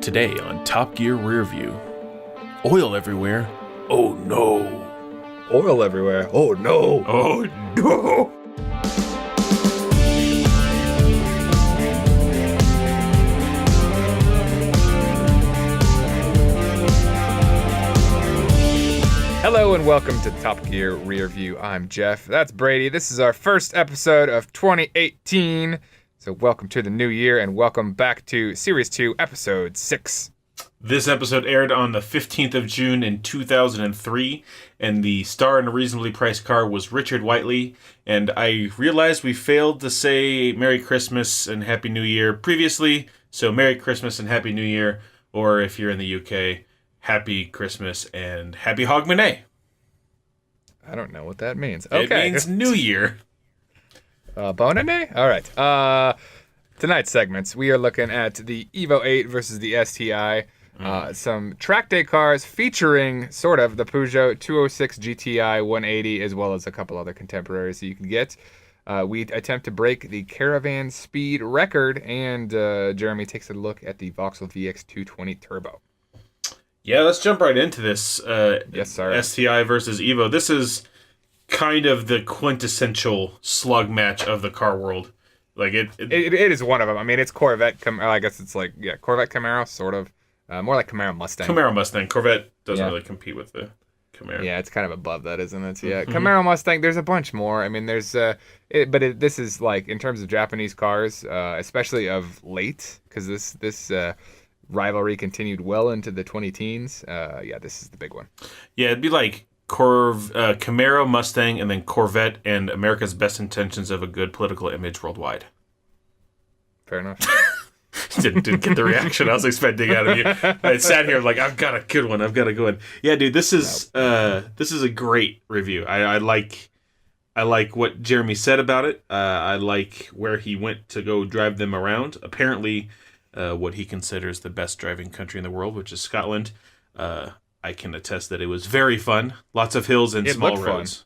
Today on Top Gear Rearview. Oil everywhere. Oh no. Oil everywhere. Oh no. Oh no. Hello and welcome to Top Gear Rearview. I'm Jeff. That's Brady. This is our first episode of 2018. So welcome to the new year and welcome back to Series 2, Episode 6. This episode aired on the 15th of June in 2003, and the star in a reasonably priced car was Richard Whiteley. And I realized we failed to say Merry Christmas and Happy New Year previously, so Merry Christmas and Happy New Year, or if you're in the UK, Happy Christmas and Happy Hogmanay. I don't know what that means. Okay. It means New Year. Bonane? All right. Tonight's segments, we are looking at the Evo VIII versus the STi. Some track day cars featuring, sort of, the Peugeot 206 GTI 180, as well as a couple other contemporaries that you can get. We attempt to break the Caravan speed record, and Jeremy takes a look at the Vauxhall VX220 Turbo. Yeah, let's jump right into this. Yes, sir. STi versus Evo. This is kind of the quintessential slug match of the car world. Like it is one of them. I mean, it's Corvette. I guess it's like Corvette Camaro, sort of. More like Camaro Mustang. Camaro Mustang. Corvette doesn't really compete with the Camaro. Yeah, it's kind of above that, isn't it? Yeah, Camaro Mustang. There's a bunch more. I mean, there's this is like in terms of Japanese cars, especially of late, because this rivalry continued well into the 2010s. This is the big one. Yeah, it'd be like Camaro, Mustang, and then Corvette, and America's best intentions of a good political image worldwide. Fair enough. didn't get the reaction I was expecting out of you. I sat here like, I've got a good one. I've got to go in. Yeah, dude, this is a great review. I like what Jeremy said about it. I like where he went to go drive them around. Apparently, what he considers the best driving country in the world, which is Scotland. I can attest that it was very fun. Lots of hills and small roads.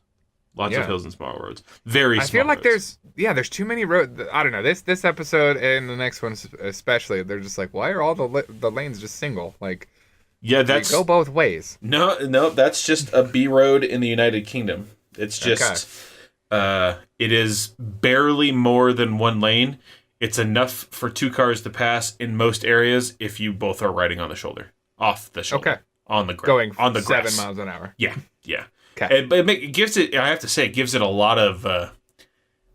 Lots of hills and small roads. Very small I feel like roads. there's too many roads. I don't know. This episode and the next one especially, they're just like, why are all the lanes just single? Like, that's go both ways. No, that's just a B road in the United Kingdom. It's just it is barely more than one lane. It's enough for two cars to pass in most areas if you both are riding on the shoulder. Off the shoulder. Okay. On the ground. Going on the 7 grass. miles an hour. Yeah. Okay. But it gives it, I have to say, it gives it a lot of,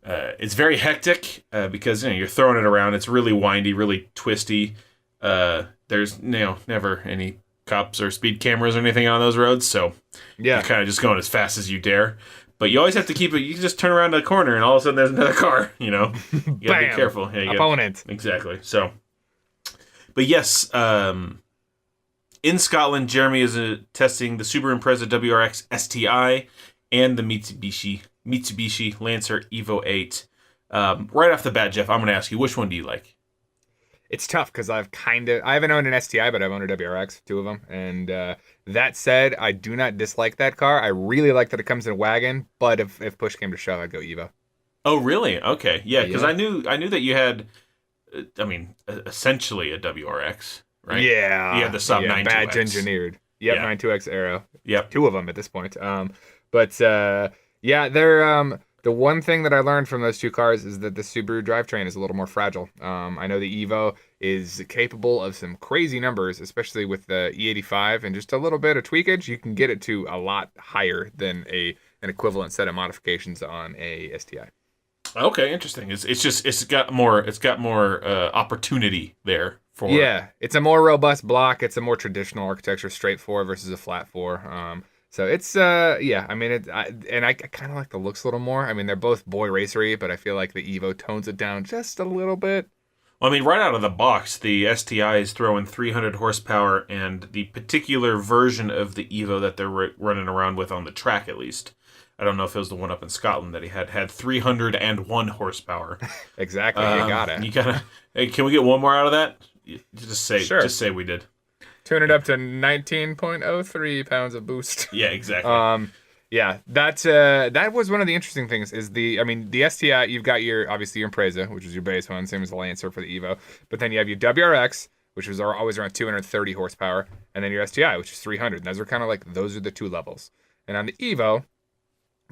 it's very hectic because you're throwing it around. It's really windy, really twisty. There's never any cops or speed cameras or anything on those roads, so you're kind of just going as fast as you dare. But you always have to keep it. You can just turn around the corner and all of a sudden there's another car. You gotta be careful. Yeah, opponent. Exactly. So, but yes, in Scotland, Jeremy is testing the Subaru Impreza WRX STi and the Mitsubishi Lancer Evo VIII. Right off the bat, Jeff, I'm going to ask you, which one do you like? It's tough because I haven't owned an STi, but I've owned a WRX, two of them. And that said, I do not dislike that car. I really like that it comes in a wagon, but if push came to shove, I'd go Evo. Oh, really? Okay. Yeah, because I knew that you had, essentially a WRX. Right? Yeah. You had the sub 92X. Badge engineered. Yep, 92X Aero. Yep. Two of them at this point. They're the one thing that I learned from those two cars is that the Subaru drivetrain is a little more fragile. I know the Evo is capable of some crazy numbers, especially with the E85 and just a little bit of tweakage. You can get it to a lot higher than an equivalent set of modifications on a STi. Okay, interesting. It's got more opportunity there. It's a more robust block. It's a more traditional architecture, straight four versus a flat four. So it's I kind of like the looks a little more. I mean, they're both boy racery, but I feel like the Evo tones it down just a little bit. Well, I mean, right out of the box, the STI is throwing 300 horsepower, and the particular version of the Evo that they're running around with on the track, at least. I don't know if it was the one up in Scotland that he had 301 horsepower. Exactly, you got it. You gotta. Hey, can we get one more out of that? Just say we did. Tune it up to 19.03 pounds of boost. Yeah, exactly. That was one of the interesting things. Is the STI, you've got your Impreza, which is your base one, same as the Lancer for the Evo. But then you have your WRX, which was always around 230 horsepower, and then your STi, which is 300. And those are the two levels. And on the Evo,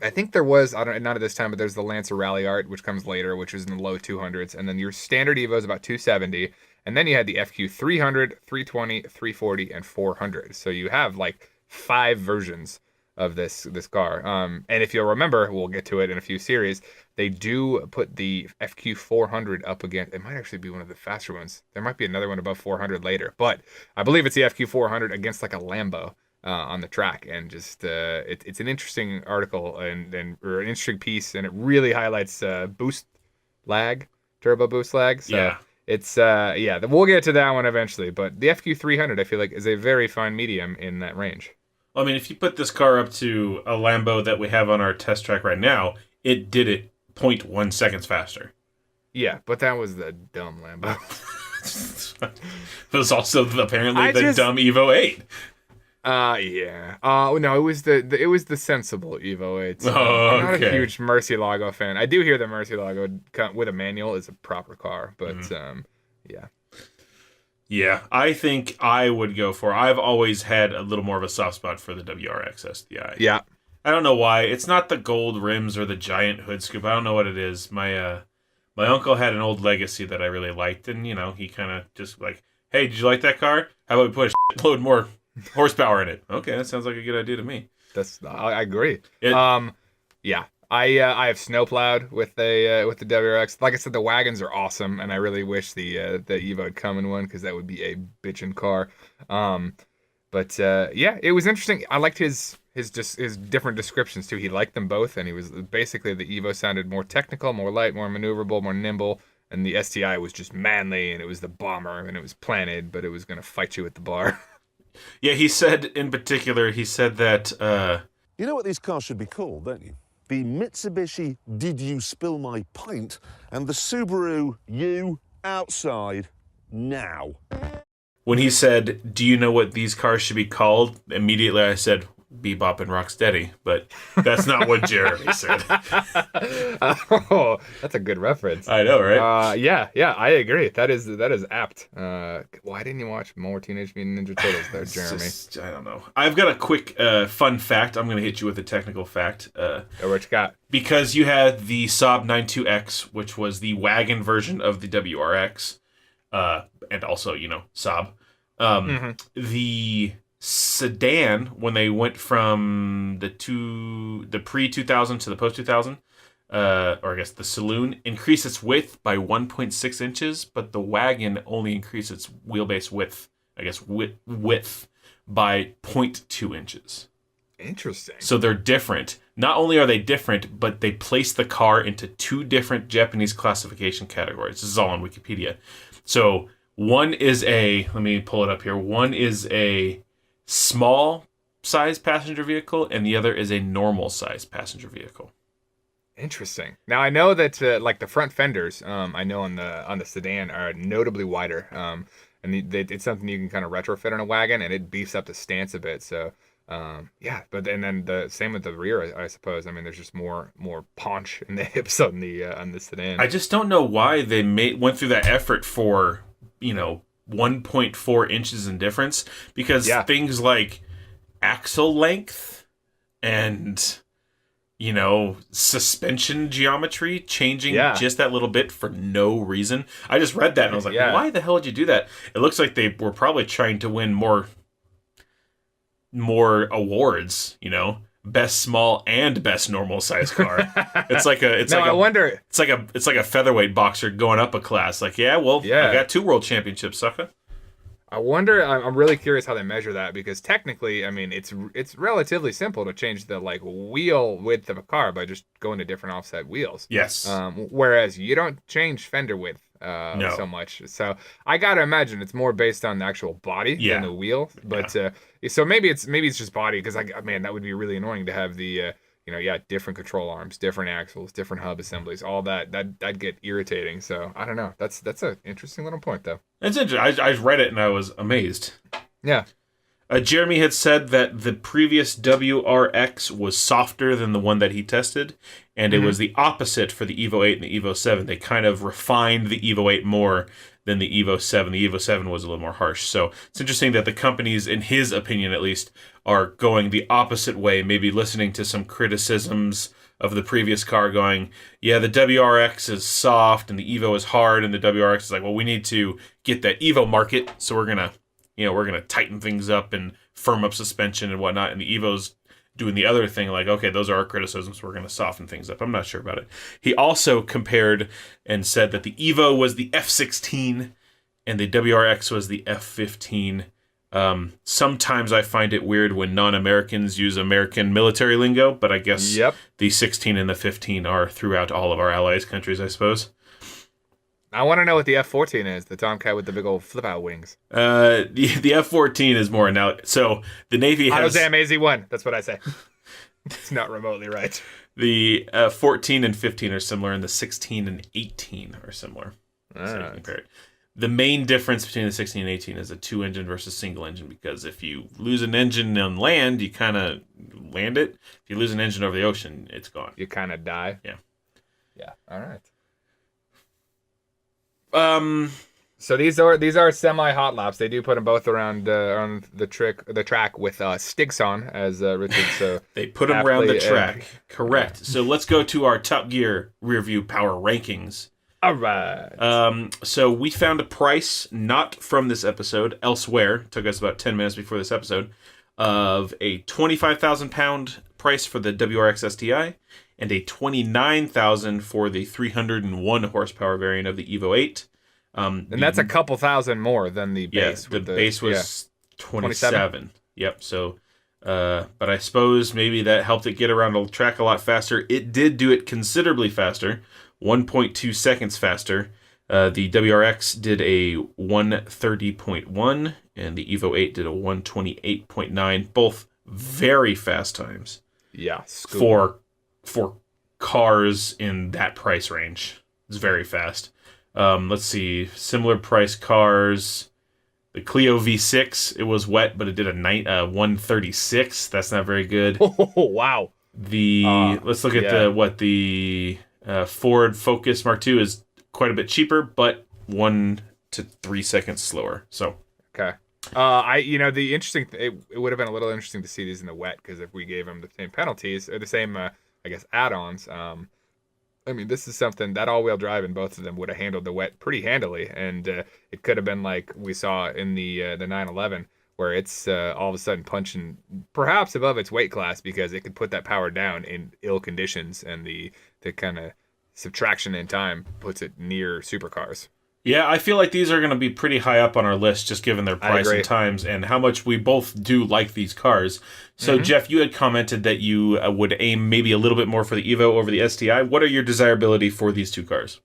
I think there was, I don't, not at this time, but there's the Lancer Rally Art, which comes later, which is in the low 200s. And then your standard Evo is about 270. And then you had the FQ 300, 320, 340, and 400. So you have like 5 versions of this car. And if you'll remember, we'll get to it in a few series, they do put the FQ 400 up against, it might actually be one of the faster ones. There might be another one above 400 later, but I believe it's the FQ 400 against like a Lambo. On the track, and just it's an interesting article and or an interesting piece, and it really highlights boost lag, turbo boost lag. So yeah, it's we'll get to that one eventually. But the FQ 300, I feel like, is a very fine medium in that range. I mean, if you put this car up to a Lambo that we have on our test track right now, it did it 0.1 seconds faster. Yeah, but that was the dumb Lambo. It was also apparently the dumb Evo VIII. Yeah. No, it was the sensible Evo VIII. I'm not a huge Murcielago fan. I do hear the Murcielago with a manual is a proper car, but yeah. Yeah, I think I would go for. I've always had a little more of a soft spot for the WRX STi. Yeah. I don't know why. It's not the gold rims or the giant hood scoop. I don't know what it is. My uncle had an old Legacy that I really liked, and he kind of just like, hey, did you like that car? How about we put a load more horsepower in it? Okay, that sounds like a good idea to me. I agree. Yeah. I have snowplowed with the WRX. Like I said, the wagons are awesome, and I really wish the Evo would come in one, because that would be a bitchin' car. But it was interesting. I liked his different descriptions too. He liked them both, and he was basically, the Evo sounded more technical, more light, more maneuverable, more nimble, and the STi was just manly, and it was the bomber, and it was planted, but it was gonna fight you at the bar. Yeah, he said in particular, that you know what these cars should be called, don't you? The Mitsubishi Did You Spill My Pint, and the Subaru You Outside Now. When he said, do you know what these cars should be called? Immediately I said, Bebop and Rocksteady, but that's not what Jeremy said. Oh, that's a good reference. I know, right? Yeah, I agree. That is apt. Why didn't you watch more Teenage Mutant Ninja Turtles there, Jeremy? I don't know. I've got a quick fun fact. I'm going to hit you with a technical fact. What you got? Because you had the Saab 92X, which was the wagon version of the WRX, and also, Saab. The sedan, when they went from the pre-2000 to the post-2000, or I guess the saloon, increased its width by 1.6 inches, but the wagon only increased its wheelbase width, width by 0.2 inches. Interesting. So they're different. Not only are they different, but they place the car into 2 different Japanese classification categories. This is all on Wikipedia. So one is let me pull it up here. One is a small size passenger vehicle, and the other is a normal size passenger vehicle. Interesting. Now I know that like the front fenders, I know on the sedan are notably wider, and it's something you can kind of retrofit on a wagon, and it beefs up the stance a bit. So but then the same with the rear, I suppose. I mean, there's just more paunch in the hips on the sedan. I just don't know why they went through that effort for 1.4 inches in difference, because things like axle length and suspension geometry changing just that little bit for no reason. I just read that and I was like, why the hell would you do that? It looks like they were probably trying to win more awards, best small and best normal size car. It's like a featherweight boxer going up a class. I got 2 world championships, sucker. I wonder. I'm really curious how they measure that, because technically, I mean, it's relatively simple to change the wheel width of a car by just going to different offset wheels. Yes. Whereas you don't change fender width so much. So I gotta imagine it's more based on the actual body than the wheel. But so maybe it's just body, because that would be really annoying to have the different control arms, different axles, different hub assemblies, all that'd get irritating. So I don't know. That's an interesting little point, though. It's interesting. I read it and I was amazed. Yeah. Jeremy had said that the previous WRX was softer than the one that he tested, and it was the opposite for the Evo VIII and the Evo VII. They kind of refined the Evo VIII more than the Evo 7. The Evo 7 was a little more harsh. So it's interesting that the companies, in his opinion at least, are going the opposite way, maybe listening to some criticisms of the previous car going, yeah, the WRX is soft and the Evo is hard, and the WRX is like, well, we need to get that Evo market, so we're gonna tighten things up and firm up suspension and whatnot, and the Evo's doing the other thing, like, okay, those are our criticisms, we're gonna soften things up. I'm not sure about it. He also compared and said that the Evo was the F16 and the WRX was the F15. Sometimes I find it weird when non-Americans use American military lingo, but I guess the 16 and the 15 are throughout all of our allies countries, I suppose. I want to know what the F14 is, the Tomcat with the big old flip-out wings. The F14 is more now. So the Navy has... Auto-Zam AZ1, that's what I say. It's not remotely right. The 14 and 15 are similar, and the 16 and 18 are similar. So you compare it. The main difference between the 16 and 18 is a 2-engine versus single engine, because if you lose an engine on land, you kind of land it. If you lose an engine over the ocean, it's gone. You kind of die. Yeah. Yeah. All right. So these are semi hot laps. They do put them both around on the track with sticks on, as Richard so they put them around the track. Correct. So let's go to our Top Gear Rearview Power Rankings. All right. So we found a price not from this episode, elsewhere. Took us about 10 minutes before this episode, of a 25,000 pound price for the WRX STi and a 29,000 for the 301 horsepower variant of the Evo 8. And that's a couple thousand more than the base. Yeah, the base was 27. Yep. So, but I suppose maybe that helped it get around the track a lot faster. It did do it considerably faster. 1.2 seconds faster. The WRX did a 1:30.1, and the Evo 8 did a 1:28.9. Both very fast times. Yeah, for cars in that price range. It's very fast. Let's see, similar price cars. The Clio V6, it was wet, but it did a 1:36. That's not very good. Oh wow. Let's look at the Ford Focus Mark II is quite a bit cheaper, but 1 to 3 seconds slower. So okay. The interesting it would have been a little interesting to see these in the wet, because if we gave them the same penalties or the same add-ons, this is something that all-wheel drive in both of them would have handled the wet pretty handily, and it could have been like we saw in the 911, where it's all of a sudden punching perhaps above its weight class because it could put that power down in ill conditions, and the kind of subtraction in time puts it near supercars. Yeah, I feel like these are going to be pretty high up on our list, just given their price and times and how much we both do like these cars. So, Jeff, you had commented that you would aim maybe a little bit more for the Evo over the STi. What are your desirability for these two cars?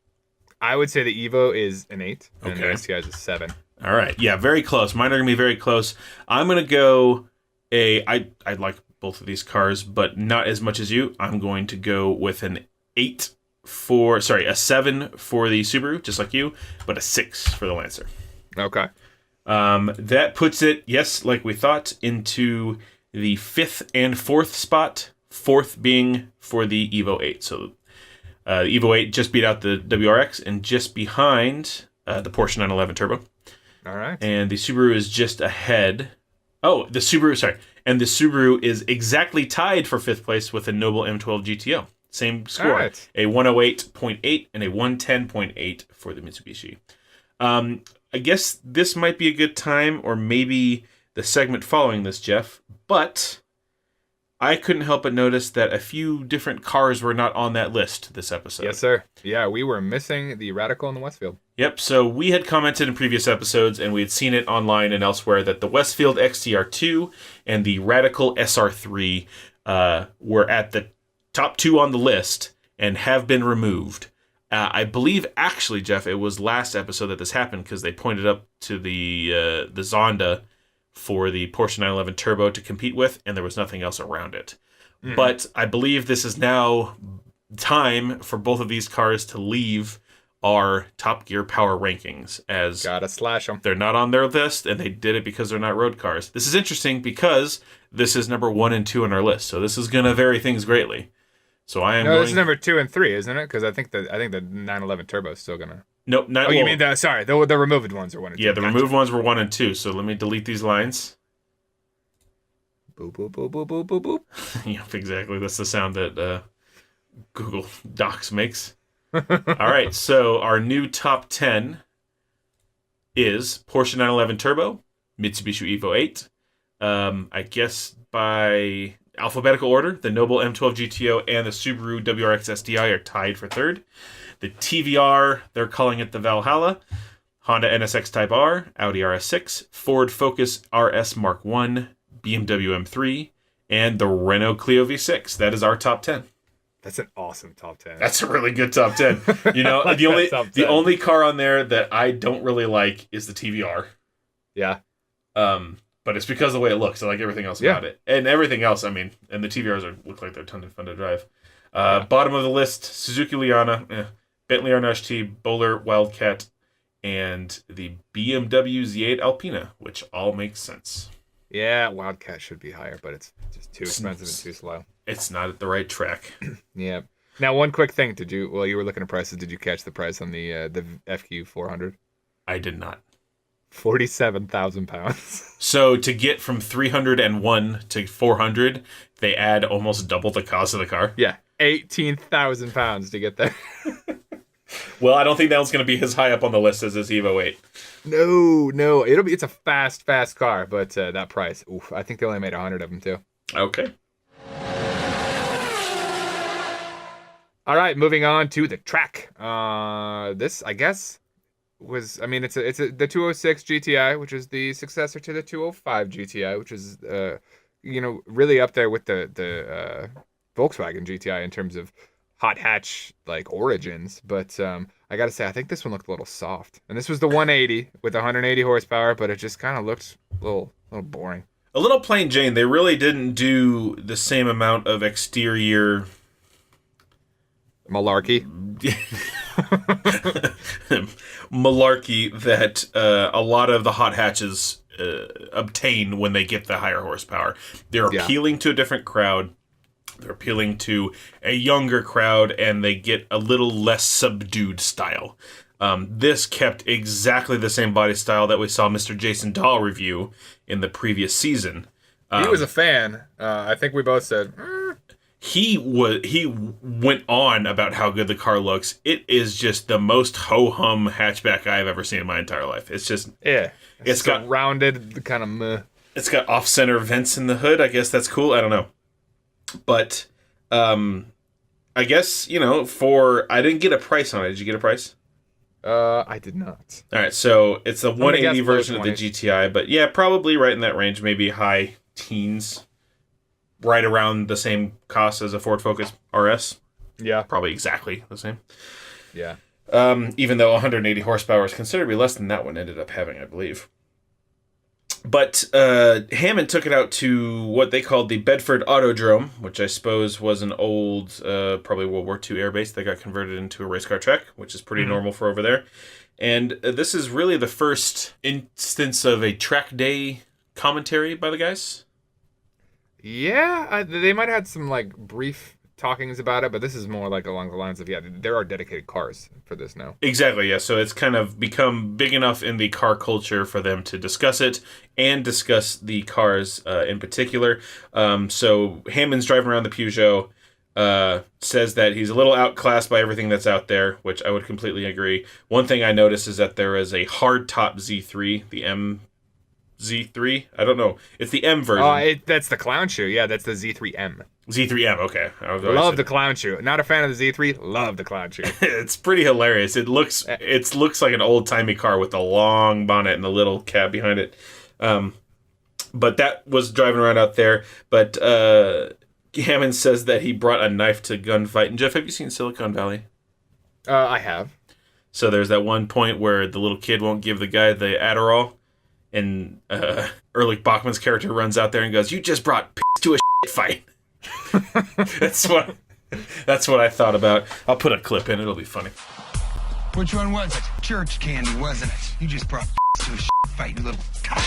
I would say the Evo is an 8, and the STi is a 7. All right. Yeah, very close. Mine are going to be very close. I'm going to go I like both of these cars, but not as much as you. I'm going to go with a 7 for the Subaru, just like you, but a 6 for the Lancer. Okay. That puts it, yes, like we thought, into the 5th and 4th spot, 4th being for the Evo 8. So the Evo 8 just beat out the WRX and just behind the Porsche 911 Turbo. All right. And the Subaru is just ahead. Oh, the Subaru is exactly tied for 5th place with a Noble M12 GTO. Same score, right. A 108.8 and a 110.8 for the Mitsubishi. I guess this might be a good time, or maybe the segment following this, Jeff, but I couldn't help but notice that a few different cars were not on that list this episode. Yes, sir. Yeah, we were missing the Radical in the Westfield. Yep, so we had commented in previous episodes, and we had seen it online and elsewhere, that the Westfield XTR2 and the Radical SR3 were at the top 2 on the list and have been removed. I believe, actually, Jeff, it was last episode that this happened, because they pointed up to the Zonda for the Porsche 911 Turbo to compete with, and there was nothing else around it. Mm. But I believe this is now time for both of these cars to leave our Top Gear Power Rankings, as gotta slash them. They're not on their list, and they did it because they're not road cars. This is interesting because this is number 1 and 2 on our list, so this is going to vary things greatly. So I am. No, this is number 2 and 3, isn't it? Because I think the 911 Turbo is still gonna. Nope, not. Oh, you mean the removed ones are 1 and 2. Yeah, the removed ones were 1 and 2. So let me delete these lines. Boop, boop, boop, boop, boop, boop, boop. Yep, exactly. That's the sound that Google Docs makes. All right, so our new top 10 is Porsche 911 Turbo, Mitsubishi Evo VIII. I guess by alphabetical order, the Noble M12 GTO and the Subaru WRX STi are tied for third. The TVR, they're calling it the Valhalla. Honda NSX Type R, Audi RS6, Ford Focus RS Mark I, BMW M3, and the Renault Clio V6. That is our top 10. That's an awesome top 10. That's a really good top 10. You know, Like the only car on there that I don't really like is the TVR. Yeah. But it's because of the way it looks. I like everything else about it. And everything else, I mean, and the TVRs look like they're a ton of fun to drive. Bottom of the list, Suzuki Liana, Bentley R9 T, Bowler Wildcat, and the BMW Z8 Alpina, which all makes sense. Yeah, Wildcat should be higher, but it's just too expensive and too slow. It's not at the right track. Yeah. Now, one quick thing. While you were looking at prices, did you catch the price on the FQ 400? I did not. 47,000 pounds. So to get from 301 to 400, they add almost double the cost of the car. Yeah, 18,000 pounds to get there. Well, I don't think that one's going to be as high up on the list as this Evo 8. No. It's a fast car, but that price, oof, I think they only made 100 of them too. Okay. All right, moving on to the track. This, I guess, it's the 206 GTI, which is the successor to the 205 GTI, which is really up there with the Volkswagen GTI in terms of hot hatch like origins. But I gotta say, I think this one looked a little soft. And this was the 180 with 180 horsepower, but it just kind of looked a little boring. A little plain Jane. They really didn't do the same amount of exterior Malarkey. Malarkey that a lot of the hot hatches obtain when they get the higher horsepower. They're appealing to a different crowd. They're appealing to a younger crowd, and they get a little less subdued style. This kept exactly the same body style that we saw Mr. Jason Dahl review in the previous season. He was a fan. I think we both said... He went on about how good the car looks. It is just the most ho-hum hatchback I've ever seen in my entire life. It's just... Yeah. It's got rounded, kind of meh. It's got off-center vents in the hood. I guess that's cool. I don't know. But, I guess, I didn't get a price on it. Did you get a price? I did not. All right, so it's the 180 version of the GTI, but yeah, probably right in that range, maybe high teens. Right around the same cost as a Ford Focus RS. Yeah. Probably exactly the same. Yeah. Even though 180 horsepower is considerably less than that one ended up having, I believe. But Hammond took it out to what they called the Bedford Autodrome, which I suppose was an old, probably World War II airbase that got converted into a race car track, which is pretty normal for over there. And this is really the first instance of a track day commentary by the guys. Yeah, they might have had some like brief talkings about it, but this is more like along the lines of, there are dedicated cars for this now. Exactly, yeah. So it's kind of become big enough in the car culture for them to discuss it and discuss the cars in particular. So Hammond's driving around the Peugeot, says that he's a little outclassed by everything that's out there, which I would completely agree. One thing I noticed is that there is a hardtop Z3, the Z3? I don't know. It's the M version. Oh, that's the clown shoe. Yeah, that's the Z3M. Z3M, okay. Love the clown shoe. Not a fan of the Z3. Love the clown shoe. It's pretty hilarious. It looks like an old-timey car with a long bonnet and the little cab behind it. But that was driving around out there. But Hammond says that he brought a knife to gunfight. And Jeff, have you seen Silicon Valley? I have. So there's that one point where the little kid won't give the guy the Adderall. And Erlich Bachman's character runs out there and goes, "You just brought piss to a shit fight." That's what I thought about. I'll put a clip in. It'll be funny. Which one was it? Church candy, wasn't it? You just brought piss to a shit fight, you little cock.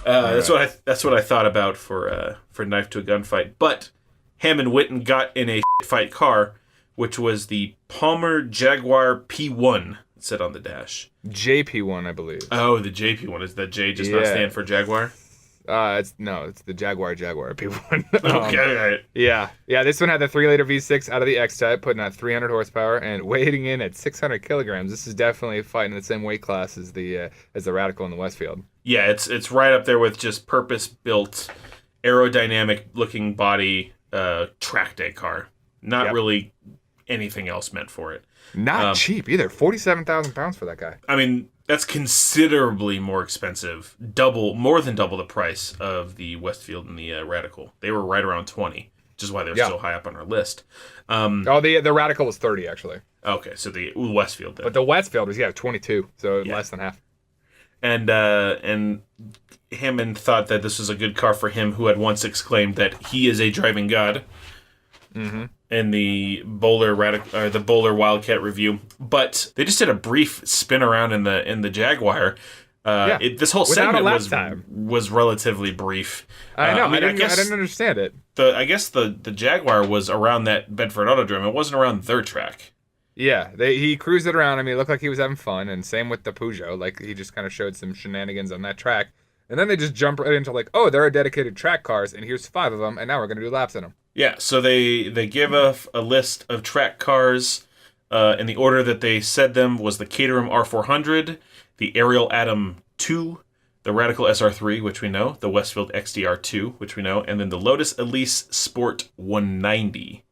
That's what I thought about for knife to a gunfight. But Hammond went and got in a shit fight car which was the Palmer Jaguar P1. It said on the dash. JP1, I believe. Oh, the JP one. Is that J just not stand for Jaguar? It's the Jaguar P1. Okay, all right. Yeah. This one had the 3-liter V6 out of the X-Type, putting out 300 horsepower and weighing in at 600 kilograms. This is definitely fighting the same weight class as the Radical in the Westfield. Yeah, it's right up there with just purpose-built, aerodynamic-looking body track day car. Not really anything else meant for it. Not cheap either. 47,000 pounds for that guy. I mean, that's considerably more expensive. More than double the price of the Westfield and the Radical. They were right around 20, which is why they're so high up on our list. The Radical was 30, actually. Okay, so the Westfield then. But the Westfield was, 22, so less than half. And Hammond thought that this was a good car for him, who had once exclaimed that he is a driving god. Mm-hmm. In the Bowler Wildcat review, but they just did a brief spin around in the Jaguar. This whole segment was relatively brief. I know. I didn't understand it. I guess the Jaguar was around that Bedford Autodrome. It wasn't around their track. Yeah, he cruised it around. I mean, it looked like he was having fun, and same with the Peugeot. Like, he just kind of showed some shenanigans on that track. And then they just jump right into like, oh, there are dedicated track cars, and here's 5 of them, and now we're going to do laps in them. Yeah, so they give a list of track cars in the order that they said them was the Caterham R400, the Ariel Atom 2, the Radical SR3, which we know, the Westfield XDR2, which we know, and then the Lotus Elise Sport 190,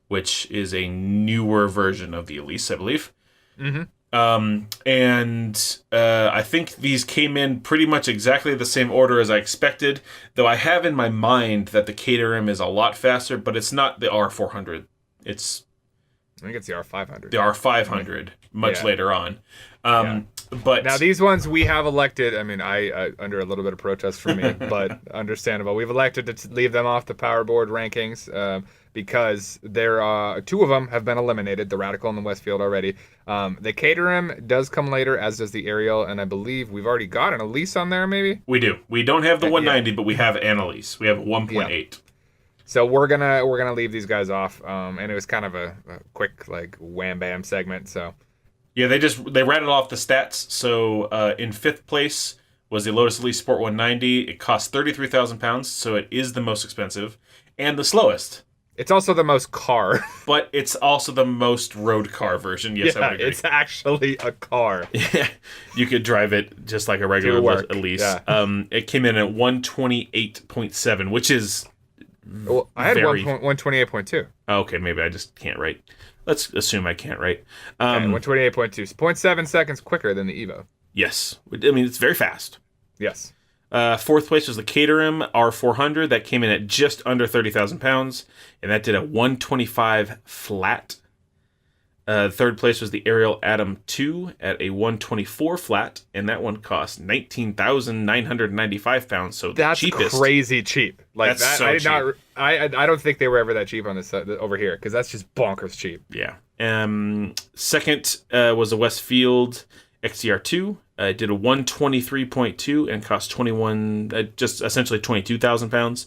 which is a newer version of the Elise, I believe. Mm-hmm. I think these came in pretty much exactly the same order as I expected, though I have in my mind that the Caterham is a lot faster, but it's not the R400. I think it's the R500. The R500, much later on. But now these ones we have elected, I mean, I under a little bit of protest from me, but understandable. We've elected to leave them off the Power Board rankings because there are 2 of them have been eliminated, the Radical and the Westfield already. The Caterham does come later, as does the Ariel, and I believe we've already got an Elise on there, maybe? We do. We don't have the 190, but we have an Elise. We have 1.8. Yeah. So we're gonna leave these guys off, and it was kind of a quick like wham bam segment. So yeah, they rattled off the stats. So in 5th place was the Lotus Elise Sport 190. It cost 33,000 pounds, so it is the most expensive and the slowest. It's also the most car, but it's also the most road car version. Yes, I would agree. It's actually a car. Yeah, you could drive it just like a regular Elise. Yeah. It came in at 128.7, which is. Well, I had 128.2. Okay, maybe I just can't write. Let's assume I can't write. 128.2. 0.7 seconds quicker than the Evo. Yes. I mean, it's very fast. Yes. 4th place was the Caterham R400. That came in at just under 30,000 pounds, and that did a 125 flat. 3rd place was the Ariel Atom 2 at a 124 flat, and that one cost 19,995 pounds. So that's the cheapest. Crazy cheap. Like that's that, so cheap. I don't think they were ever that cheap on this over here because that's just bonkers cheap. Yeah. 2nd was the Westfield XDR2. It did a 123.2 and cost just essentially 22,000 pounds.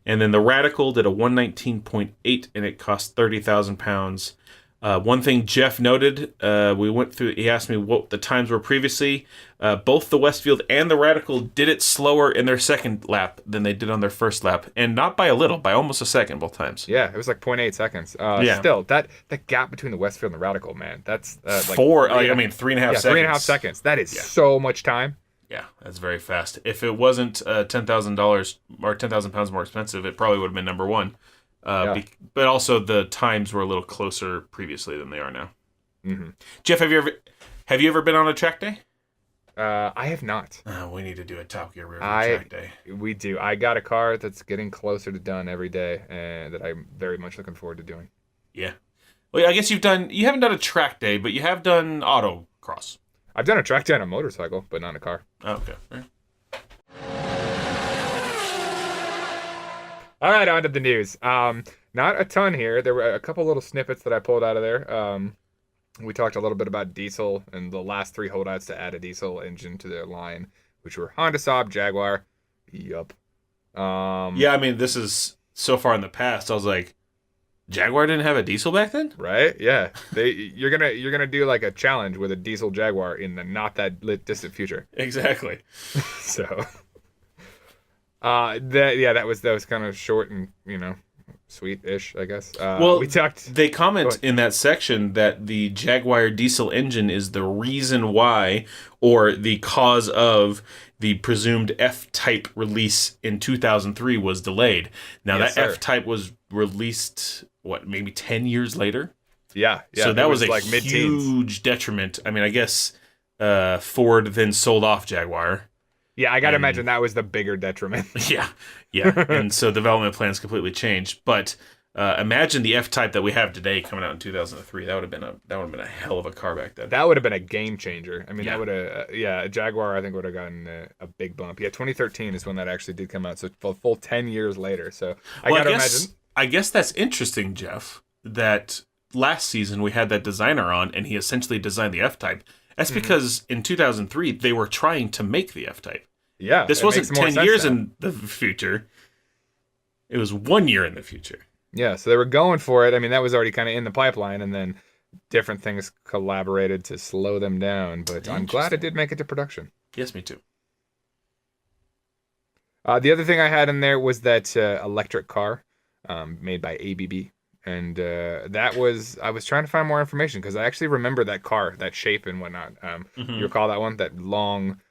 And then the Radical did a 119.8 and it cost 30,000 pounds. One thing Jeff noted, we went through, he asked me what the times were previously. Both the Westfield and the Radical did it slower in their second lap than they did on their first lap. And not by a little, by almost a second both times. Yeah, it was like 0.8 seconds. Still, that gap between the Westfield and the Radical, man, that's like 3.5 seconds. 3.5 seconds. That is so much time. Yeah, that's very fast. If it wasn't $10,000 or 10,000 pounds more expensive, it probably would have been number one. But also the times were a little closer previously than they are now. Mm-hmm. Jeff, have you ever been on a track day? I have not. We need to do a Top Gear Rearview track day. We do. I got a car that's getting closer to done every day, and that I'm very much looking forward to doing. Yeah. Well, I guess you haven't done a track day, but you have done autocross. I've done a track day on a motorcycle, but not a car. Oh, okay. Right. All right, on to the news. Not a ton here. There were a couple little snippets that I pulled out of there. We talked a little bit about diesel and the last 3 holdouts to add a diesel engine to their line, which were Honda, Saab, Jaguar. Yup. Yeah, I mean, this is so far in the past. I was like, Jaguar didn't have a diesel back then? Right? Yeah. You're gonna do like a challenge with a diesel Jaguar in the not that distant future. Exactly. So, that was kind of short and sweet-ish, I guess. They comment in that section that the Jaguar diesel engine is the reason why, or the cause of, the presumed F-Type release in 2003 was delayed. Now, Yes, that sir. F-Type was released, maybe 10 years later? Yeah. So that was a like mid-teens. huge detriment. I mean, I guess Ford then sold off Jaguar. Yeah, I gotta imagine that was the bigger detriment. Yeah. And so development plans completely changed. But imagine the F-Type that we have today coming out in 2003. That would have been a hell of a car back then. That would have been a game changer. I mean, Yeah. that would have, a Jaguar I think would have gotten a big bump. Yeah, 2013 is when that actually did come out, so a full 10 years later. So I guess that's interesting, Jeff, that last season we had that designer on, and he essentially designed the F-Type. That's because in 2003 they were trying to make the F-Type. Yeah, This it wasn't makes more 10 sense years now. in the future. It was 1 year in the future. Yeah, so they were going for it. I mean, that was already kind of in the pipeline, and then different things collaborated to slow them down. But I'm glad it did make it to production. Yes, me too. The other thing I had in there was that electric car made by ABB. And I was trying to find more information because I actually remember that car, that shape and whatnot. You recall that one, that long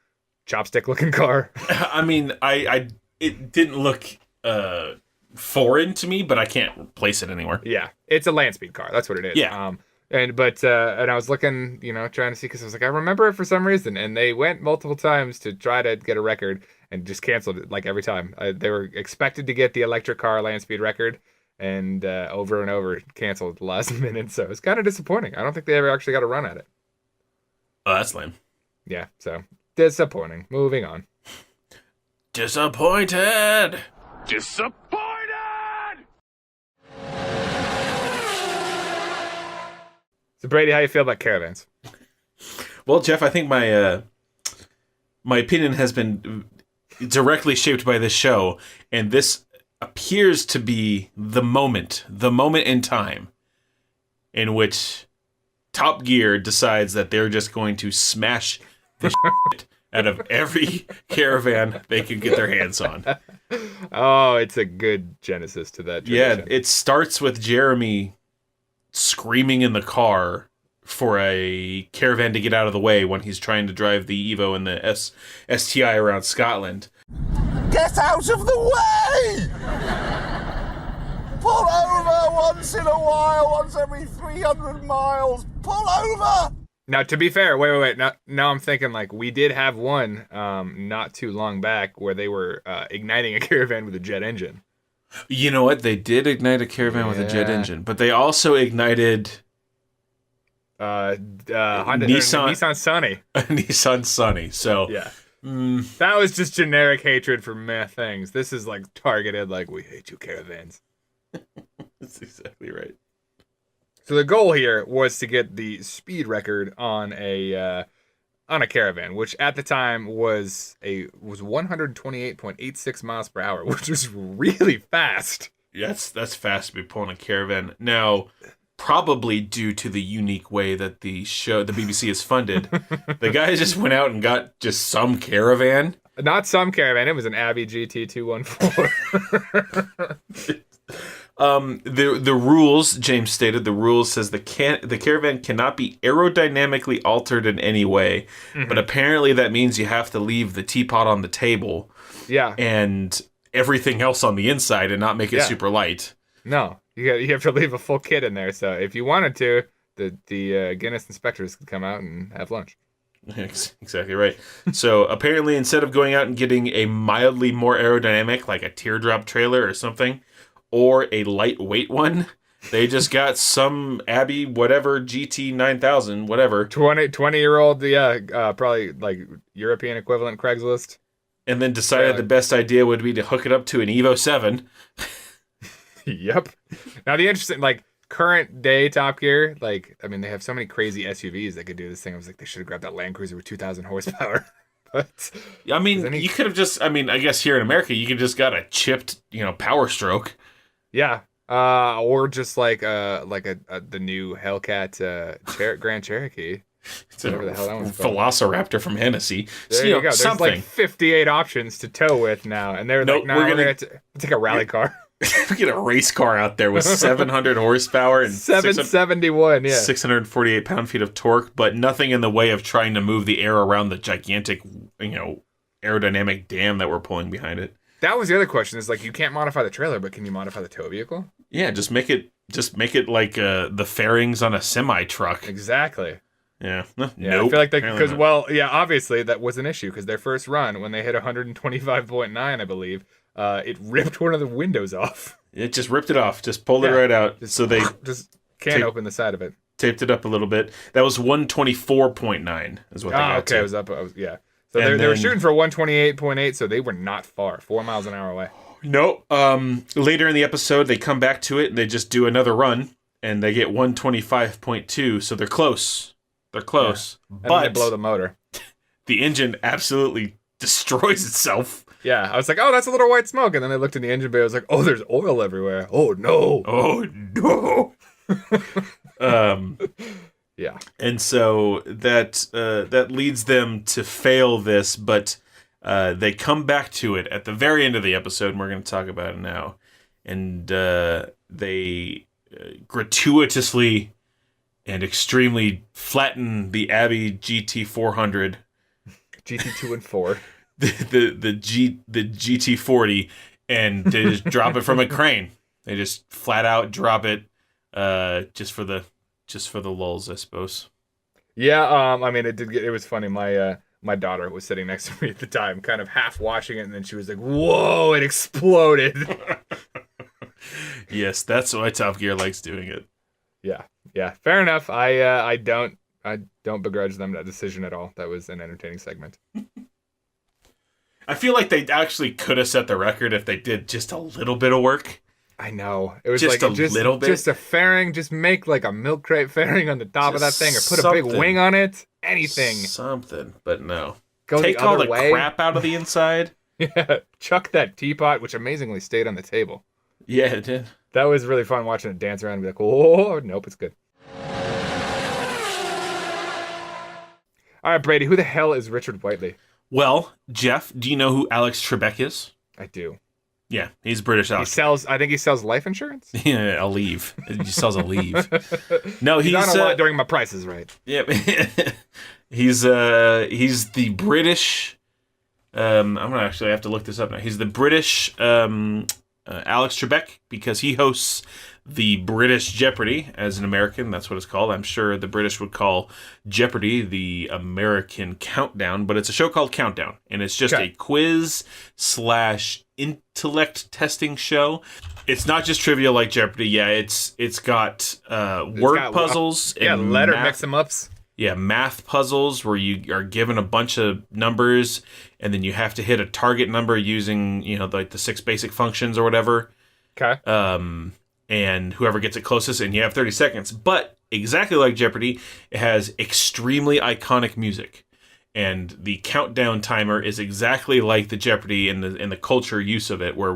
chopstick-looking car? I mean, it didn't look foreign to me, but I can't place it anywhere. Yeah, it's a land speed car. That's what it is. Yeah. And I was looking, trying to see because I was like, I remember it for some reason, and they went multiple times to try to get a record and just canceled it like every time. They were expected to get the electric car land speed record, and over and over canceled at the last minute. So it's kind of disappointing. I don't think they ever actually got a run at it. Oh, that's lame. Yeah, so disappointing. Moving on. Disappointed. So Brady, how you feel about Caravans? Well, Jeff, I think my opinion has been directly shaped by this show, and this appears to be the moment in time in which Top Gear decides that they're just going to smash the shit out of every Caravan they can get their hands on. Oh, it's a good genesis to that tradition. Yeah, it starts with Jeremy screaming in the car for a Caravan to get out of the way when he's trying to drive the Evo and the STi around Scotland. Get out of the way! Pull over once in a while, once every 300 miles. Pull over! Now, to be fair, wait. Now I'm thinking, like, we did have one not too long back where they were igniting a Caravan with a jet engine. You know what? They did ignite a Caravan with a jet engine, but they also ignited Nissan Sunny. a Nissan Sunny. So Yeah. That was just generic hatred for meh things. This is, like, targeted, like, we hate you, Caravans. that's exactly right. So the goal here was to get the speed record on a Caravan, which at the time was 128.86 miles per hour, which was really fast. Yes, that's fast to be pulling a Caravan. Now, probably due to the unique way that the BBC is funded, the guys just went out and got just some Caravan. Not some Caravan, it was an Abbey GT214. The rules, James stated, the rules says the Caravan cannot be aerodynamically altered in any way, but apparently that means you have to leave the teapot on the table, Yeah. and everything else on the inside and not make it super light. No, you have to leave a full kit in there. So if you wanted to, the Guinness inspectors could come out and have lunch. Exactly right. So apparently, instead of going out and getting a mildly more aerodynamic, like a teardrop trailer or something, or a lightweight one, they just got some Abbey whatever GT 9000 whatever 20-year-old, probably like European equivalent Craigslist. And then decided the best idea would be to hook it up to an Evo VII. Yep. Now the interesting, like, current day Top Gear, like, I mean, they have so many crazy SUVs that could do this thing. I was like, they should have grabbed that Land Cruiser with 2,000 horsepower. But I mean, you could have just, I guess here in America, you could just got a chipped, Power Stroke. yeah, Or just like the new Hellcat Grand Cherokee. It's Whatever the hell that one's called. Velociraptor from Hennessy. There you go. There's something. like 58 options to tow with now, and they're like, no, we're gonna take a rally car. We get a race car out there with 700 horsepower and 771, 648 pound-feet of torque, but nothing in the way of trying to move the air around the gigantic, aerodynamic dam that we're pulling behind it. That was the other question. Is like, you can't modify the trailer, but can you modify the tow vehicle? Yeah, just make it like the fairings on a semi truck. Exactly. Yeah. Yeah, Nope. I feel like obviously that was an issue because their first run, when they hit 125.9, I believe, it ripped one of the windows off. It just ripped it off. Just pulled it right out. So they just can't open the side of it. Taped it up a little bit. That was 124.9 is what they got to. It was up. So they were shooting for 128.8, so they were not far. 4 miles an hour away. No. Later in the episode, they come back to it and they just do another run and they get 125.2, so they're close. They're close. Yeah. But then they blow the motor. The engine absolutely destroys itself. Yeah, I was like, oh, that's a little white smoke. And then I looked in the engine bay. I was like, oh, there's oil everywhere. Oh, no. Oh, no. Yeah. And so that leads them to fail this, but they come back to it at the very end of the episode, and we're going to talk about it now. And they gratuitously and extremely flatten the Abbey GT400. GT2 and 4. The GT40, and they just drop it from a crane. They just flat out drop it, just for the lulz, I suppose. Yeah, I mean, it was funny. My daughter was sitting next to me at the time, kind of half watching it, and then she was like, "Whoa!" It exploded. Yes, that's why Top Gear likes doing it. Yeah, fair enough. I don't begrudge them that decision at all. That was an entertaining segment. I feel like they actually could have set the record if they did just a little bit of work. I know. It was just like a little bit. Just a fairing. Just make like a milk crate fairing on the top of that thing, or put a big wing on it. Anything. Something, but no. Go Take the all other the way. crap out of the inside. Yeah. Chuck that teapot, which amazingly stayed on the table. Yeah, it did. That was really fun watching it dance around and be like, oh, nope, it's good. All right, Brady, who the hell is Richard Whiteley? Well, Jeff, do you know who Alex Trebek is? I do. Yeah, he's British Alex. I think he sells life insurance? Yeah, a leave. He sells a leave. No, he's on a lot during my Price is Right. Yeah, he's the British. I'm gonna actually have to look this up now. He's the British Alex Trebek, because he hosts the British Jeopardy as an American. That's what it's called. I'm sure the British would call Jeopardy the American Countdown, but it's a show called Countdown, and it's just a quiz / intellect testing show. It's not just trivia like Jeopardy. Yeah, it's got word puzzles. And letter mix-em-ups. Yeah, math puzzles where you are given a bunch of numbers, and then you have to hit a target number using, like the 6 basic functions or whatever. Okay. And whoever gets it closest, and you have 30 seconds. But exactly like Jeopardy, it has extremely iconic music. And the countdown timer is exactly like the Jeopardy in the culture use of it, where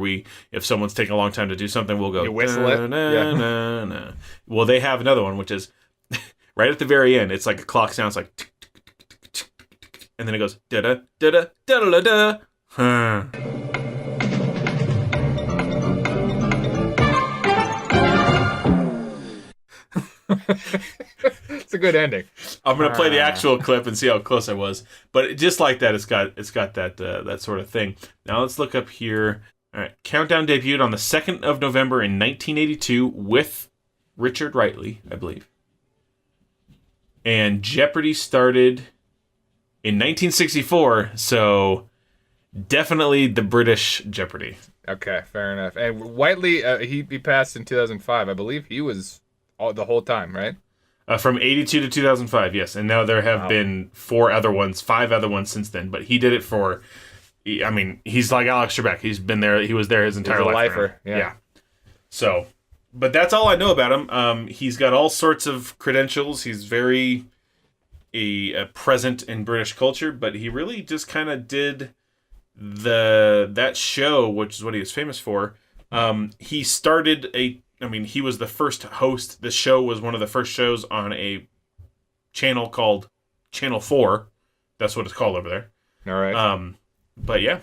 if someone's taking a long time to do something, we'll go, you whistle it. Yeah. Well, they have another one, which is right at the very end. It's like a clock sounds like tick, tick, tick, tick, tick, tick, and then it goes da da da da da da da. It's a good ending. I'm gonna play the actual clip and see how close I was. But just like that, it's got that sort of thing. Now let's look up here. All right, Countdown debuted on the 2nd of November in 1982 with Richard Whiteley, I believe. And Jeopardy started in 1964, so definitely the British Jeopardy. Okay, fair enough. And Whiteley, he passed in 2005. I believe he was the whole time, right? From 82 to 2005, yes. And now there have been 5 other ones since then. But he did it for, I mean, he's like Alex Trebek. He's been there. He was there his entire life. Lifer, yeah. So, but that's all I know about him. He's got all sorts of credentials. He's very present in British culture, but he really just kind of did that show, which is what he was famous for. He started a he was the first host. The show was one of the first shows on a channel called Channel 4. That's what it's called over there. All right. But yeah,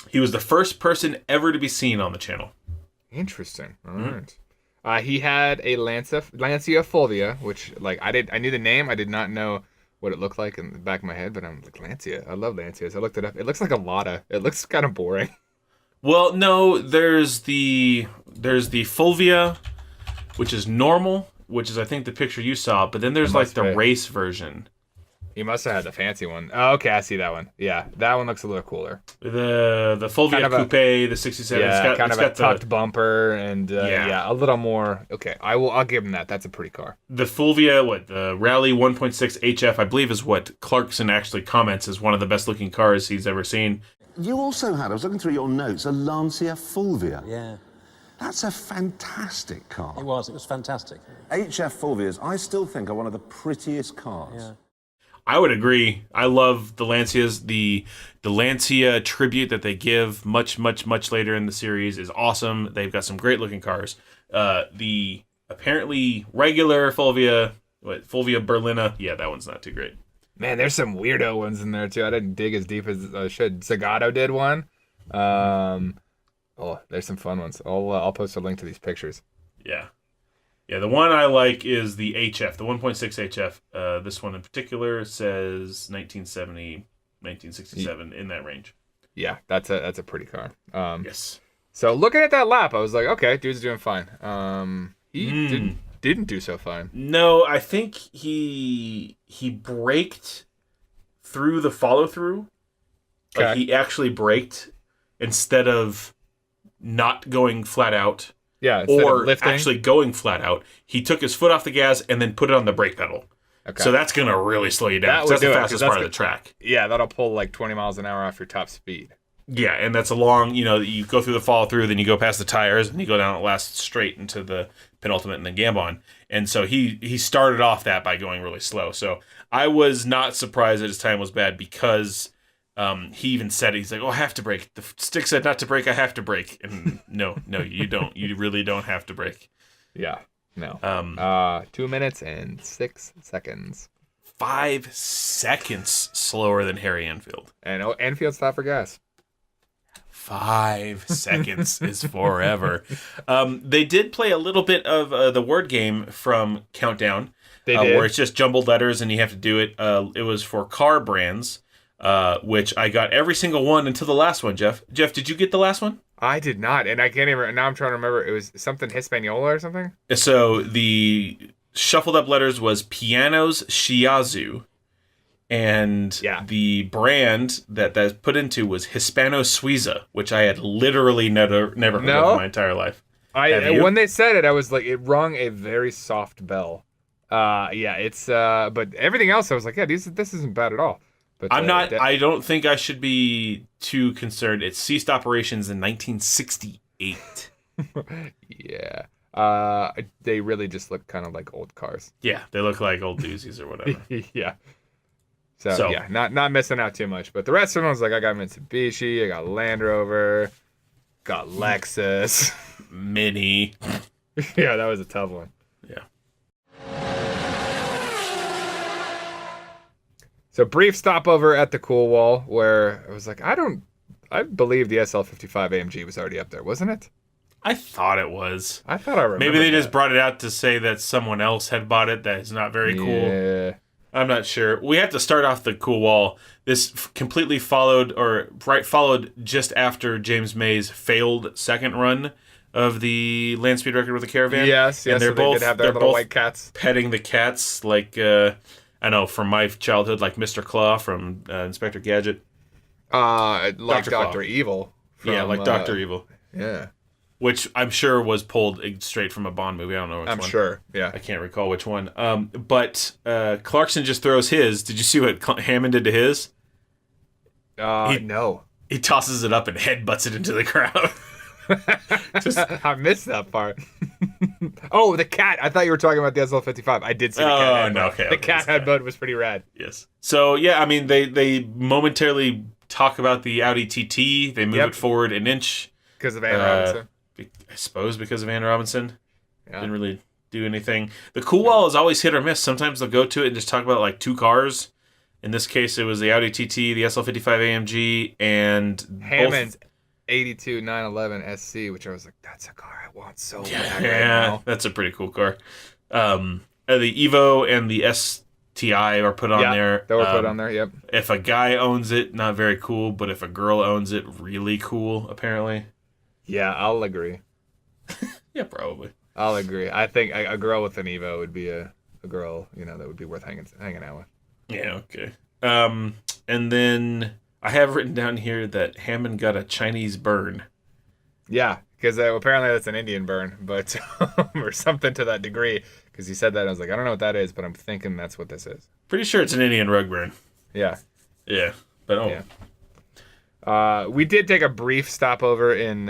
he was the first person ever to be seen on the channel. Interesting. All right. He had a Lancia Fulvia, which I knew the name. I did not know what it looked like in the back of my head, but I'm like, Lancia. I love Lancias. I looked it up. It looks like a Lada. It looks kind of boring. Well, no, there's the Fulvia, which is normal, which is I think the picture you saw, but then there's like the race version. He must have had the fancy one. Oh, okay, I see that one. Yeah, that one looks a little cooler. The Fulvia kind of Coupe, the 67. Yeah, it's got a tucked bumper and a little more. Okay, I'll give him that. That's a pretty car. The Fulvia, the Rally 1.6 HF, I believe is what Clarkson actually comments is one of the best looking cars he's ever seen. You also had, I was looking through your notes, a Lancia Fulvia. Yeah. That's a fantastic car. It was fantastic. HF Fulvias, I still think, are one of the prettiest cars. Yeah. I would agree. I love the Lancias. The Lancia tribute that they give much later in the series is awesome. They've got some great looking cars. The apparently regular Fulvia Berlina, yeah, that one's not too great. Man, there's some weirdo ones in there too. I didn't dig as deep as I should. Zagato did one. There's some fun ones. I'll post a link to these pictures. Yeah. Yeah, the one I like is the HF, the 1.6 HF. This one in particular says 1970, 1967, in that range. Yeah, that's a pretty car. Yes. So looking at that lap, I was like, okay, dude's doing fine. He didn't do so fine. No, I think he braked through the follow through. Okay. Like he actually braked instead of not going flat out. Yeah, or actually going flat out. He took his foot off the gas and then put it on the brake pedal. Okay. So that's going to really slow you down. That's the fastest part of the track. Yeah, that'll pull like 20 miles an hour off your top speed. Yeah, and that's a long, you go through the follow through, then you go past the tires, and you go down the last straight into the penultimate and then Gambon. And so he started off that by going really slow. So I was not surprised that his time was bad because he even said it. He's like, "Oh, I have to brake." The stick said not to brake. I have to brake. And no, you don't. You really don't have to brake. Yeah, no. 2 minutes and 6 seconds. 5 seconds slower than Harry Enfield. And Enfield stopped for gas. 5 seconds is forever. They did play a little bit of the word game from Countdown. They did. Where it's just jumbled letters and you have to do it. It was for car brands. Which I got every single one until the last one, Jeff. Jeff, did you get the last one? I did not, and I can't even. Now I'm trying to remember. It was something Hispaniola or something. So the shuffled up letters was Pianos Shiazu, and the brand that's put into was Hispano Suiza, which I had literally never heard of in my entire life. When they said it, I was like, it rung a very soft bell. It's but everything else, I was like, yeah, this isn't bad at all. But I'm not. I don't think I should be too concerned. It ceased operations in 1968. Yeah. They really just look kind of like old cars. Yeah, they look like old doozies or whatever. Yeah. So yeah, not missing out too much. But the rest of them was like, I got Mitsubishi, I got Land Rover, got Lexus, Mini. Yeah, that was a tough one. Yeah. So brief stopover at the Cool Wall where I was like, I believe the SL55 AMG was already up there, wasn't it? I thought it was. I thought I remember. Maybe they just brought it out to say that someone else had bought it. That is not very cool. Yeah. I'm not sure. We have to start off the Cool Wall. This completely followed just after JamesMay's failed second run of the land speed record with the Caravan. Yes, and they're so both they did have their little white cats petting the cats like I know from my childhood, like Mr. Claw from Inspector Gadget. Like Dr. Evil. Like Dr. Evil. Yeah. Which I'm sure was pulled straight from a Bond movie. I don't know which one. I'm sure, yeah. I can't recall which one. But Clarkson just throws his. Did you see what Hammond did to his? No. He tosses it up and headbutts it into the crowd. I missed that part. Oh, the cat. I thought you were talking about the SL55. I did see the cat. Oh, no, okay. The cat headbutt was pretty rad. Yes. So, yeah, I mean, they momentarily talk about the Audi TT. They move it forward an inch. Because of Ann Robinson. I suppose because of Ann Robinson. Yeah. Didn't really do anything. The Cool Wall is always hit or miss. Sometimes they'll go to it and just talk about like 2 cars. In this case, it was the Audi TT, the SL55 AMG, and Hammond 82 911 SC, which I was like, that's a car I want so bad right yeah, now. that's a pretty cool car. The Evo and the STi are put on there. They were put on there, yep. If a guy owns it, not very cool, but if a girl owns it, really cool, apparently. Yeah, I'll agree. Yeah, probably. I'll agree. I think a girl with an Evo would be a girl, that would be worth hanging out with. Yeah, okay. And then I have written down here that Hammond got a Chinese burn. Yeah, because apparently that's an Indian burn, but or something to that degree. Because he said that, and I was like, I don't know what that is, but I'm thinking that's what this is. Pretty sure it's an Indian rug burn. Yeah. Yeah, but Yeah. We did take a brief stopover in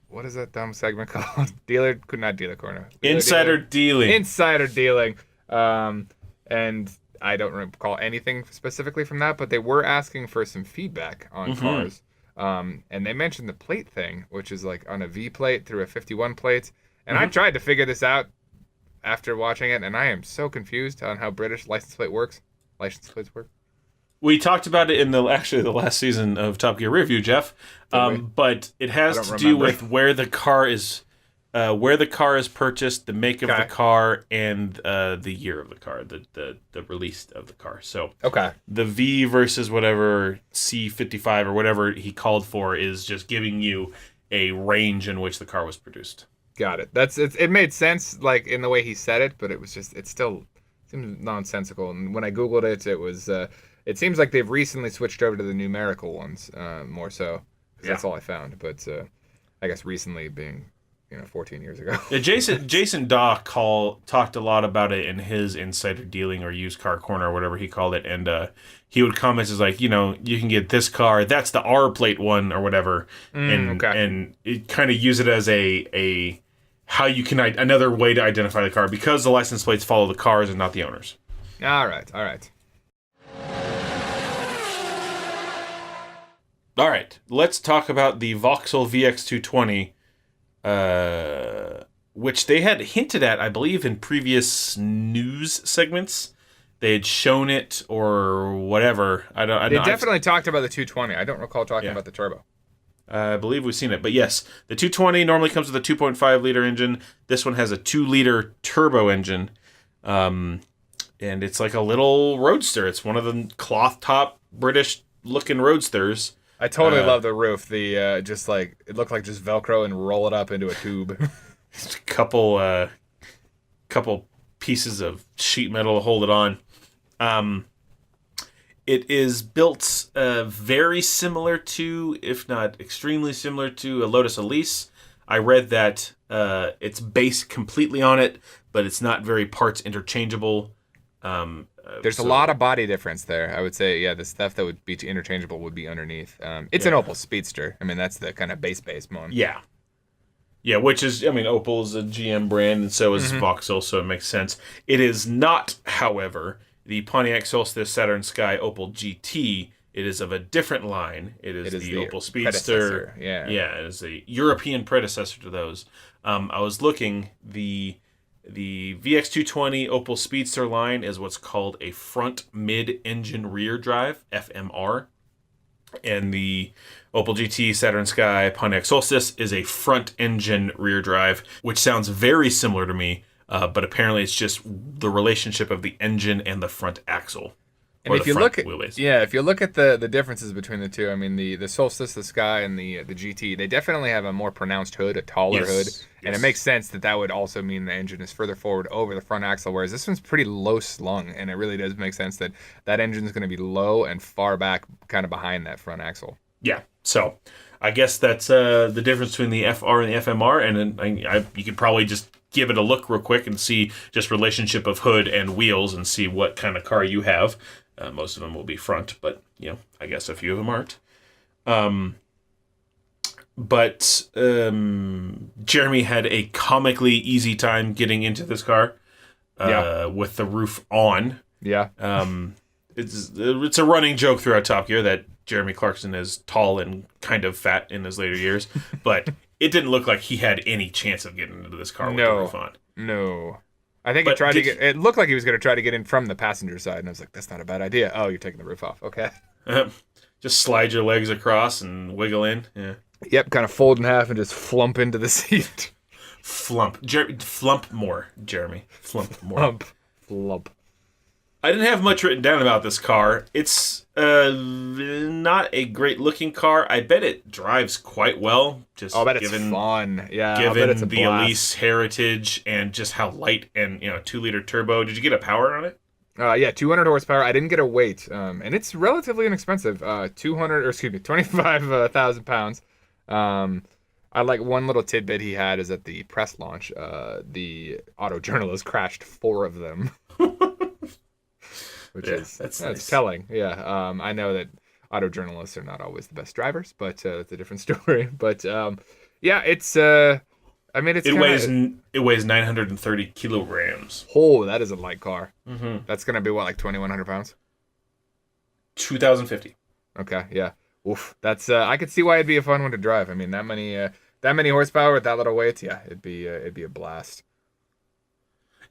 what is that dumb segment called? Not dealer corner. Insider dealing. Insider dealing. And I don't recall anything specifically from that, but they were asking for some feedback on cars. And they mentioned the plate thing, which is like on a V plate through a 51 plate. And I tried to figure this out after watching it, and I am so confused on how British license plates work. We talked about it in the last season of Top Gear Rearview, Jeff. But it has to do with where the car is purchased, the make of the car, and the year of the car, the release of the car. So the V versus whatever C55 or whatever he called for is just giving you a range in which the car was produced. Got it. It made sense, like in the way he said it, but it still seems nonsensical. And when I googled it, it was. It seems like they've recently switched over to the numerical ones more so. That's all I found. But I guess recently being 14 years ago. Yeah, Jason Daw talked a lot about it in his Insider Dealing or Used Car Corner or whatever he called it, and he would comment as like, you can get this car, that's the R plate one or whatever, and it kind of use it as a how you can another way to identify the car because the license plates follow the cars and not the owners. All right. All right, let's talk about the Vauxhall VX220. Which they had hinted at, I believe, in previous news segments. They had shown it or whatever. They definitely talked about the 220. I don't recall talking about the turbo. I believe we've seen it. But yes, the 220 normally comes with a 2.5 liter engine. This one has a 2 liter turbo engine. And it's like a little roadster. It's one of the cloth top British looking roadsters. I totally love the roof. The just like it looked like just Velcro and roll it up into a tube. Just a couple pieces of sheet metal to hold it on. It is built very similar to, if not extremely similar to, a Lotus Elise. I read that it's based completely on it, but it's not very parts interchangeable. There's a lot of body difference there. I would say, the stuff that would be interchangeable would be underneath. It's an Opel Speedster. I mean, that's the kind of base one. Yeah. Yeah, which is, Opel is a GM brand, and so is Vauxhall, so it makes sense. It is not, however, the Pontiac Solstice Saturn Sky Opel GT. It is of a different line. It is the Opel Speedster. Yeah, it is a European predecessor to those. I was looking, the VX220 Opel Speedster line is what's called a front mid-engine rear drive, FMR. And the Opel GT Saturn Sky Pontiac Solstice is a front engine rear drive, which sounds very similar to me, but apparently it's just the relationship of the engine and the front axle. And if you look at the differences between the two, I mean the Solstice, the Sky, and the GT, they definitely have a more pronounced hood, a taller hood, and it makes sense that would also mean the engine is further forward over the front axle, whereas this one's pretty low slung, and it really does make sense that engine is going to be low and far back, kind of behind that front axle. Yeah, so I guess that's the difference between the FR and the FMR, and then you could probably just give it a look real quick and see just relationship of hood and wheels and see what kind of car you have. Most of them will be front, but I guess a few of them aren't. But Jeremy had a comically easy time getting into this car with the roof on. Yeah. It's a running joke throughout Top Gear that Jeremy Clarkson is tall and kind of fat in his later years, but it didn't look like he had any chance of getting into this car with the roof on. No. I think he tried to get... It looked like he was going to try to get in from the passenger side, and I was like, that's not a bad idea. Oh, you're taking the roof off. Okay. Just slide your legs across and wiggle in. Yeah. Yep, kind of fold in half and just flump into the seat. Flump. Flump more, Jeremy. Flump more. Flump. I didn't have much written down about this car. It's not a great looking car. I bet it drives quite well. Just I bet it's fun. Yeah, given it's a the blast. Elise heritage and just how light and 2-liter turbo. Did you get a power on it? Yeah, 200 horsepower. I didn't get a weight, and it's relatively inexpensive. 25,000 pounds. I like one little tidbit he had is at the press launch, the auto journalist crashed 4 of them. Which is that's nice. Telling. Yeah. I know that auto journalists are not always the best drivers, but it's a different story. But yeah, it's it weighs 930 kilograms. Oh, that is a light car. Mm-hmm. That's gonna be what, like 2,100 pounds? 2,050. Okay, yeah. Oof. That's I could see why it'd be a fun one to drive. I mean, that many horsepower with that little weight, yeah, it'd be a blast.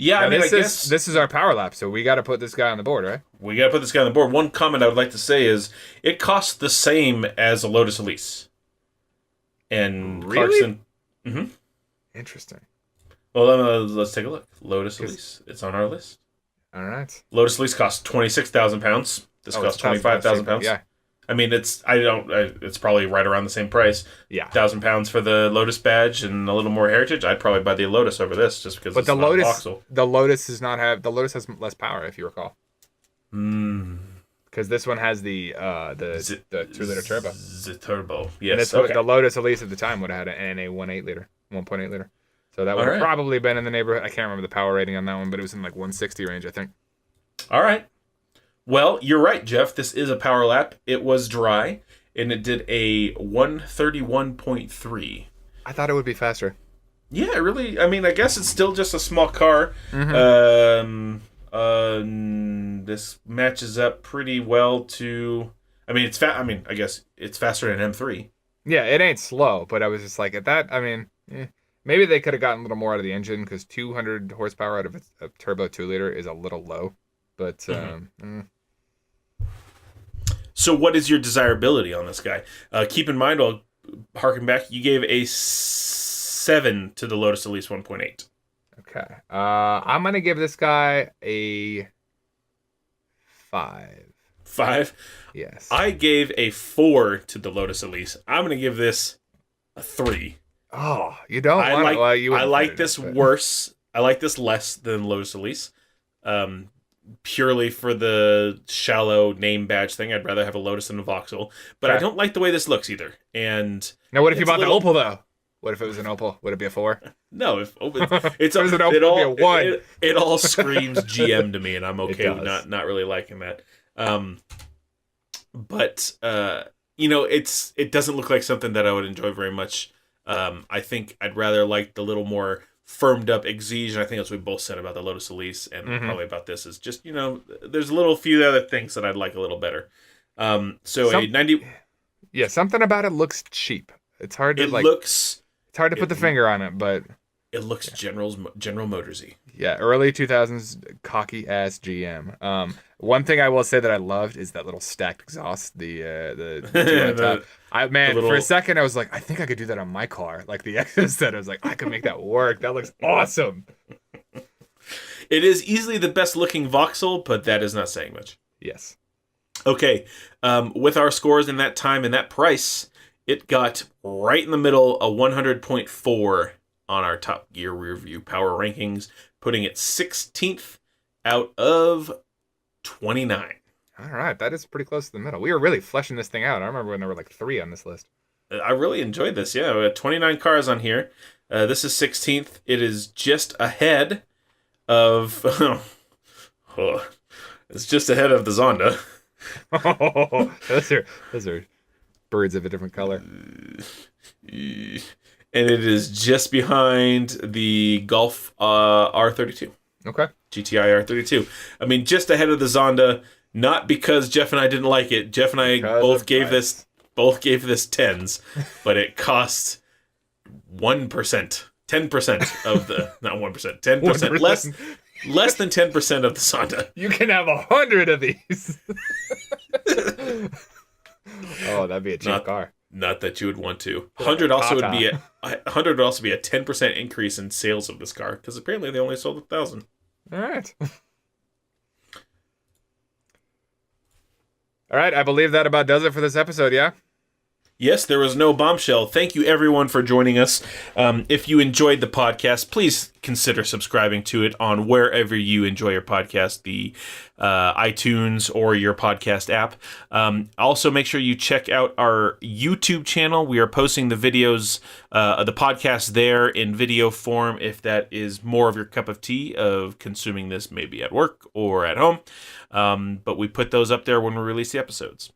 Yeah, I guess this is our power lap, so we got to put this guy on the board, right? We got to put this guy on the board. One comment I would like to say is it costs the same as a Lotus Elise. And really? Clarkson. Mm-hmm. Interesting. Well, let's take a look. Lotus Elise. It's on our list. All right. Lotus Elise costs 26,000 pounds. This costs 25,000 pounds. Yeah. I mean, it's probably right around the same price. Yeah. 1,000 pounds for the Lotus badge and a little more heritage. I'd probably buy the Lotus over this just because. But the Lotus has less power, if you recall. Because this one has the 2-liter turbo. The turbo, yes. And the Lotus Elise at the time would have had an NA 1.8 liter. So that would have probably been in the neighborhood. I can't remember the power rating on that one, but it was in like 160 range, I think. All right. Well, you're right, Jeff. This is a power lap. It was dry, and it did a 131.3. I thought it would be faster. Yeah, really. I mean, I guess it's still just a small car. Mm-hmm. This matches up pretty well to. I mean, it's I mean, I guess it's faster than M3. Yeah, it ain't slow, but I was just like, at that. I mean, maybe they could have gotten a little more out of the engine because 200 horsepower out of a turbo 2-liter is a little low. But. So what is your desirability on this guy? Keep in mind, I'll harken back, you gave a 7 to the Lotus Elise 1.8. Okay. I'm going to give this guy a 5. 5? Yes. I gave a 4 to the Lotus Elise. I'm going to give this a 3. Oh, you don't I want like, it. Well, you I like this worse. I like this less than Lotus Elise. Purely for the shallow name badge thing. I'd rather have a Lotus than a Vauxhall. But I don't like the way this looks either. And now, what if you bought the Opel, though? What if it was an Opel? Would it be a 4? No, if it's an Opel, it'd be a 1. It all screams GM to me, and I'm okay with not really liking that. But it doesn't look like something that I would enjoy very much. I think I'd rather like the little more firmed up Exige, and I think that's what we both said about the Lotus Elise, and probably about this is just, there's a little few other things that I'd like a little better. A 90. Yeah, something about it looks cheap. It's hard to It's hard to put the finger on it, but it looks General Motorsy. Yeah, early 2000s cocky ass GM. One thing I will say that I loved is that little stacked exhaust, the two on top. For a second I was like, I think I could do that on my car. Like the Exodus said, I was like, I could make that work. That looks awesome. It is easily the best looking Vauxhall, but that is not saying much. Yes. Okay, with our scores in that time and that price, it got right in the middle, a 100.4 on our Top Gear Rearview power rankings, putting it 16th out of 29. All right, that is pretty close to the middle. We were really fleshing this thing out. I remember when there were like 3 on this list. I really enjoyed this. Yeah, we had 29 cars on here. This is 16th. It is just ahead of... it's just ahead of the Zonda. Oh, those are birds of a different color. And it is just behind the Golf R32. Okay. GTI R32. I mean, just ahead of the Zonda, not because Jeff and I didn't like it. Jeff and I both gave this 10s, but it cost 1%, 10% of the, not 1%, 10%, less than 10% of the Sonda. You can have 100 of these. Oh, that'd be a cheap car. Not that you would want to. 100 also would be 100 would also be a 10% increase in sales of this car because apparently they only sold 1,000. All right. All right, I believe that about does it for this episode, yeah? Yes, there was no bombshell. Thank you, everyone, for joining us. If you enjoyed the podcast, please consider subscribing to it on wherever you enjoy your podcast, the iTunes or your podcast app. Also, make sure you check out our YouTube channel. We are posting the videos, the podcast there in video form, if that is more of your cup of tea of consuming this maybe at work or at home. But we put those up there when we release the episodes.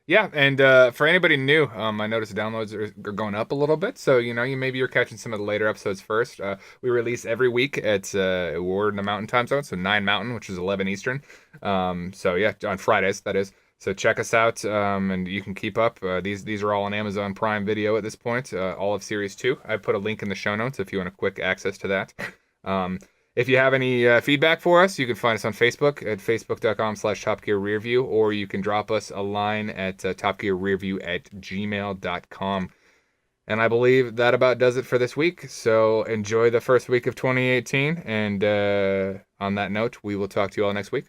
Yeah, and for anybody new, I noticed downloads are going up a little bit, so maybe you're catching some of the later episodes first. We release every week at we're in the Mountain Time Zone, so 9 Mountain, which is 11 Eastern. So yeah, on Fridays that is. So check us out, and you can keep up. These are all on Amazon Prime Video at this point. All of Series 2. I put a link in the show notes if you want a quick access to that. If you have any feedback for us, you can find us on Facebook at facebook.com/TopGearRearview, or you can drop us a line at topgearrearview@gmail.com. And I believe that about does it for this week. So enjoy the first week of 2018. And on that note, we will talk to you all next week.